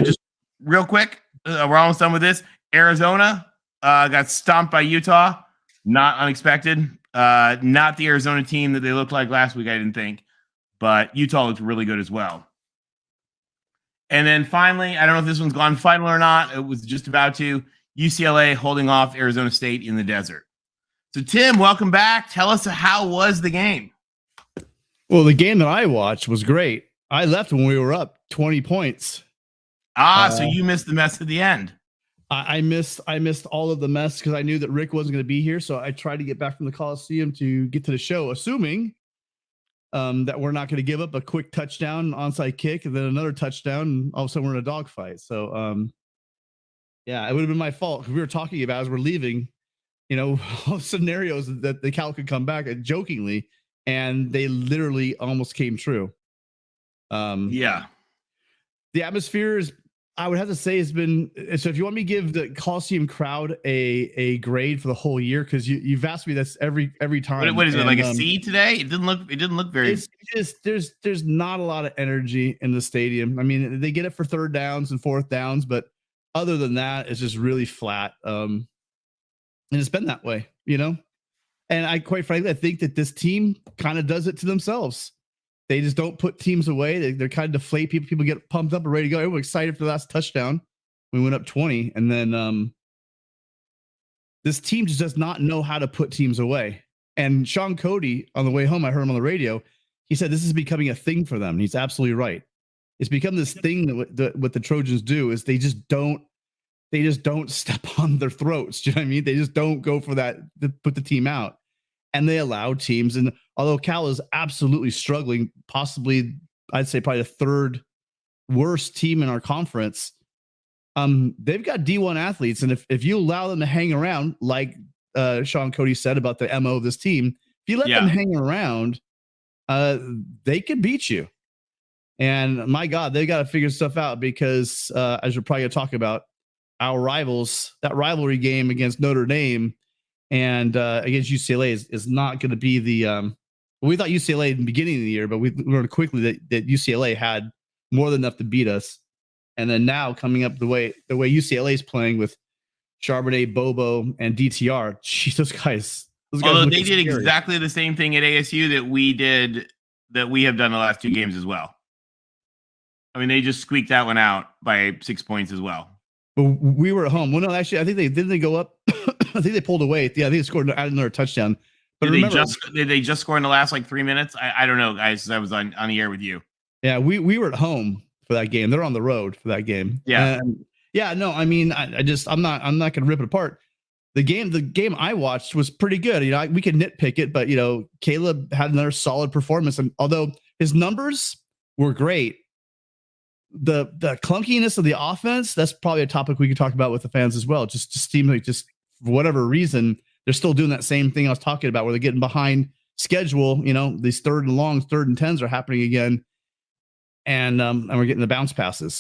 Just real quick, we're almost done with this. Arizona got stomped by Utah. Not unexpected. Not the Arizona team that they looked like last week, I didn't think. But Utah looked really good as well. And then finally, I don't know if this one's gone final or not. It was just about to. UCLA holding off Arizona State in the desert. So, Tim, welcome back. Tell us, how was the game? Well, the game that I watched was great. I left when we were up 20 points. So you missed the mess at the end. I missed all of the mess because I knew that Rick wasn't going to be here. So I tried to get back from the Coliseum to get to the show, assuming that we're not going to give up a quick touchdown, onside kick, and then another touchdown, and all of a sudden we're in a dogfight. So, yeah, it would have been my fault. We were talking about as we're leaving, all scenarios that the Cal could come back jokingly, and they literally almost came true. Yeah. The atmosphere is, I would have to say, has been. So if you want me to give the Coliseum crowd a grade for the whole year, because you've asked me this every time. What is it, like a C today? It didn't look very. It's just there's not a lot of energy in the stadium. I mean, they get it for third downs and fourth downs, but other than that, it's just really flat. And it's been that way, And I, quite frankly, I think that this team kind of does it to themselves. They just don't put teams away. They're kind of deflate people. People get pumped up and ready to go. Everyone's excited for the last touchdown. We went up 20. And then this team just does not know how to put teams away. And Sean Cody, on the way home, I heard him on the radio. He said this is becoming a thing for them. And he's absolutely right. It's become this thing that what the Trojans do is they just don't step on their throats. Do you know what I mean? They just don't go for that to put the team out. And they allow teams. And although Cal is absolutely struggling, possibly, I'd say probably the third worst team in our conference, they've got D1 athletes. And if you allow them to hang around, like Sean Cody said about the MO of this team, if you let them hang around, they can beat you. And my God, they got to figure stuff out because, as we're probably going to talk about, our rivals, that rivalry game against Notre Dame and against UCLA is not going to be the we thought UCLA in the beginning of the year, but we learned quickly that UCLA had more than enough to beat us. And then now coming up the way UCLA is playing with Charbonnet, Bobo, and DTR, geez, those guys Although they did exactly the same thing at ASU that we have done the last two games as well. I mean, they just squeaked that one out by 6 points as well. But we were at home. Well, no, actually, I think they go up. I think they pulled away. Yeah, I think they scored another touchdown. But did they just score in the last like 3 minutes? I don't know, guys. I was on the air with you. Yeah, we were at home for that game. They're on the road for that game. Yeah. No, I mean, I'm not gonna rip it apart. The game I watched was pretty good. We can nitpick it, but Caleb had another solid performance. And although his numbers were great, the clunkiness of the offense, that's probably a topic we could talk about with the fans as well. Just seems like just for whatever reason, they're still doing that same thing I was talking about where they're getting behind schedule. These third and longs, third and 10s are happening again. And we're getting the bounce passes.